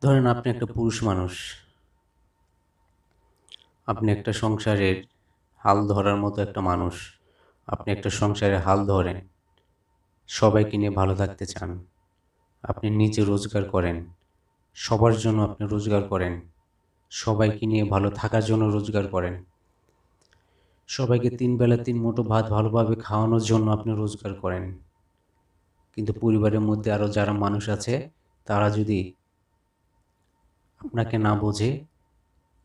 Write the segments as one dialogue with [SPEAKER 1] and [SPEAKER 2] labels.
[SPEAKER 1] ধরেন আপনি একটা পুরুষ মানুষ, আপনি একটা সংসারের হাল ধরার মতো একটা মানুষ। আপনি একটা সংসারের হাল ধরেন, সবাইকে নিয়ে ভালো থাকতে চান। আপনি নিজে রোজগার করেন, সবার জন্য আপনি রোজগার করেন, সবাইকে নিয়ে ভালো থাকার জন্য রোজগার করেন, সবাইকে তিন বেলা তিন মুঠো ভাত ভালোভাবে খাওয়ানোর জন্য আপনি রোজগার করেন। কিন্তু পরিবারের মধ্যে আরও যারা মানুষ আছে, তারা যদি আপনাকে না বোঝে,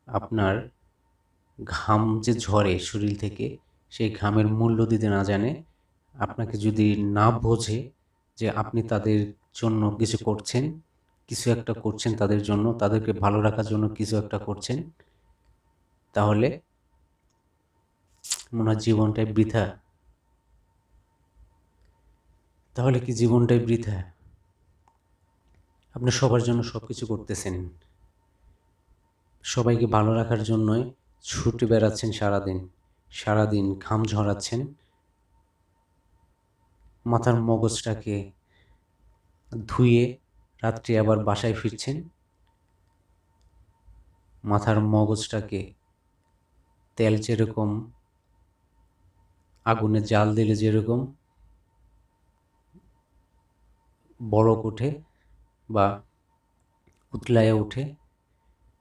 [SPEAKER 1] আপনার ঘাম যে ঝরে শরীর থেকে, সেই ঘামের মূল্য দিতে না জানে, আপনাকে যদি না বোঝে যে আপনি তাদের জন্য কিছু করছেন, কিছু একটা করছেন তাদের জন্য, তাদেরকে ভালো রাখার জন্য কিছু একটা করছেন, তাহলে মনে হয় জীবনটাই বৃথা। তাহলে কি জীবনটাই বৃথা? আপনি সবার জন্য সব কিছু করতেছেন, সবাইকে ভালো রাখার জন্যই ছুটে বেড়াচ্ছেন সারাদিন, সারাদিন ঘাম ঝরাচ্ছেন, মাথার মগজটাকে ধুয়ে রাত্রি আবার বাসায় ফিরছেন, মাথার মগজটাকে তেল যেরকম আগুনে জাল দিলে যেরকম বরক ওঠে বা উতলায় ওঠে,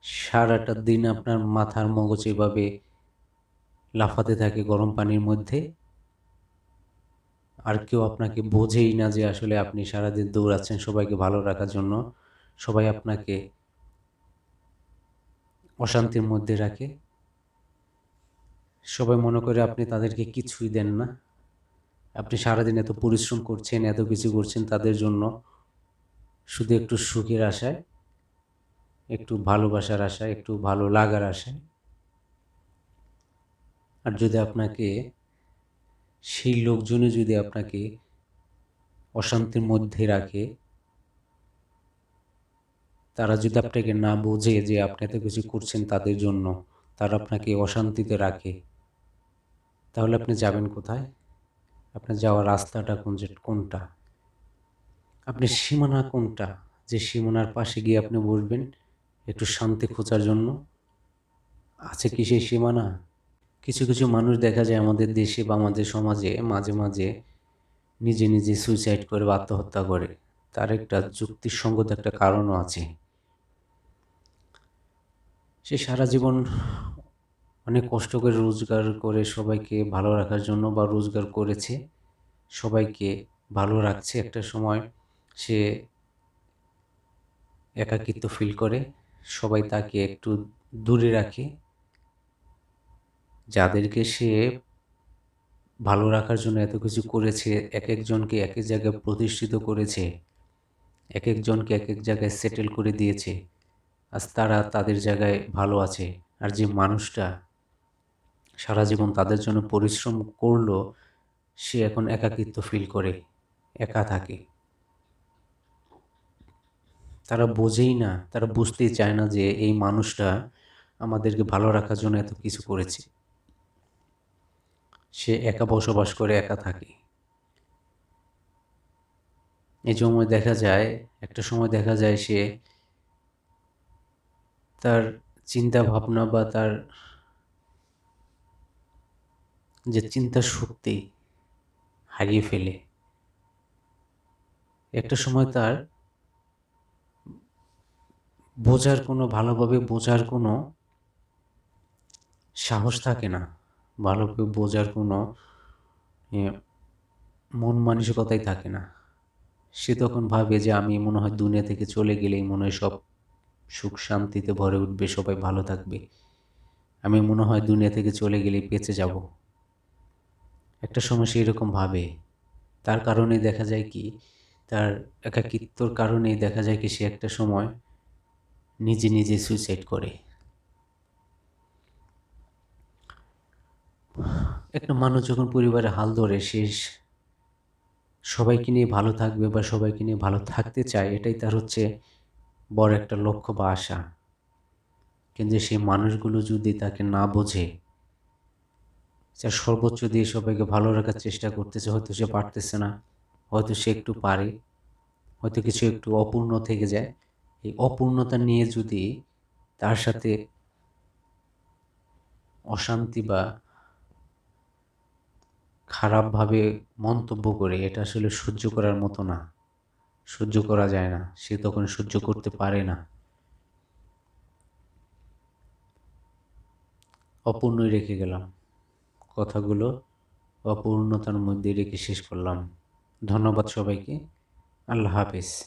[SPEAKER 1] সারাটা দিন আপনার মাথার মগজ এভাবে লাফাতে থাকে গরম পানির মধ্যে। আর কেউ আপনাকে বোঝেই না যে আসলে আপনি সারাদিন দৌড়াচ্ছেন সবাইকে ভালো রাখার জন্য। সবাই আপনাকে অশান্তির মধ্যে রাখে, সবাই মনে করে আপনি তাদেরকে কিছুই দেন না। আপনি সারাদিন এত পরিশ্রম করছেন, এত কিছু করছেন তাদের জন্য, শুধু একটু সুখের আশায়, একটু ভালোবাসার আশায়, একটু ভালো লাগার আশায়। আর যদি আপনাকে সেই লোকজনে যদি আপনাকে অশান্তির মধ্যে রাখে, তারা যদি আপনাকে না বোঝে যে আপনি এত কিছু করছেন তাদের জন্য, তারা আপনাকে অশান্তিতে রাখে, তাহলে আপনি যাবেন কোথায়? আপনার যাওয়ার রাস্তাটা কোনটা? আপনি সীমানা কোনটা, যে সীমানার পাশে গিয়ে আপনি বসবেন একটু শান্তি খোঁজার জন্য? আছে কি সেই সীমানা? কিছু কিছু মানুষ দেখা যায় আমাদের দেশে বা আমাদের সমাজে মাঝে মাঝে নিজে নিজে সুইসাইড করে বা আত্মহত্যা করে। তার একটা যুক্তিসঙ্গত একটা কারণও আছে। সে সারা জীবন অনেক কষ্ট করে রোজগার করে সবাইকে ভালো রাখার জন্য, বা রোজগার করেছে, সবাইকে ভালো রাখছে। একটা সময় সে একাকিত্ব ফিল করে, সবাই তাকে একটু দূরে রাখে। যাদেরকে সে ভালো রাখার জন্য এত কিছু করেছে, এক একজনকে এক এক জায়গায় প্রতিষ্ঠিত করেছে, এক একজনকে এক এক জায়গায় সেটেল করে দিয়েছে, আজ তারা তাদের জায়গায় ভালো আছে। আর যে মানুষটা সারা জীবন তাদের জন্য পরিশ্রম করলো, সে এখন একাকিত্ব ফিল করে, একা থাকে। তারা বোঝেই না, তারা বুঝতেই চায় না যে এই মানুষটা আমাদেরকে ভালো রাখার জন্য এত কিছু করেছে। সে একা বসবাস করে, একা থাকে। এই সময় দেখা যায়, একটা সময় দেখা যায় সে তার চিন্তা ভাবনা বা তার যে চিন্তা শক্তি হারিয়ে ফেলে। একটা সময় তার বোঝার কোনো, ভালোভাবে বোঝার কোনো সাহস থাকে না, ভালোভাবে বোঝার কোনো এ, মন মানসিকতাই থাকে না। সে তখন ভাবে যে আমি মনে হয় দুনিয়া থেকে চলে গেলেই মনে হয় সব সুখ শান্তিতে ভরে উঠবে, সবাই ভালো থাকবে, আমি মনে হয় দুনিয়া থেকে চলে গেলেই বেঁচে যাব। একটা সময় সে এরকম ভাবে। তার কারণে দেখা যায় কি, তার একাকিত্বর কারণেই দেখা যায় কি, সে একটা সময় নিজে নিজে সুইসাইড করে। একটা মানুষ যখন পরিবারে হাল ধরে, সে সবাইকে নিয়ে ভালো থাকবে বা সবাইকে নিয়ে ভালো থাকতে চায়, এটাই তার হচ্ছে বড় একটা লক্ষ্য বা আশা। কিন্তু সেই মানুষগুলো যদি তাকে না বোঝে, সে সর্বোচ্চ দিয়ে সবাইকে ভালো রাখার চেষ্টা করতেছে, হয়তো সে পারতেছে না, হয়তো সে একটু পারে, হয়তো কিছু একটু অপূর্ণ থেকে যায়, এই অপূর্ণতা নিয়ে যদি তার সাথে অশান্তি বা খারাপভাবে মন্তব্য করে, এটা আসলে সহ্য করার মতো না, সহ্য করা যায় না, সে তখন সহ্য করতে পারে না। অপূর্ণই রেখে গেলাম, কথাগুলো অপূর্ণতার মধ্যে রেখে শেষ করলাম। ধন্যবাদ সবাইকে। আল্লাহ হাফেজ।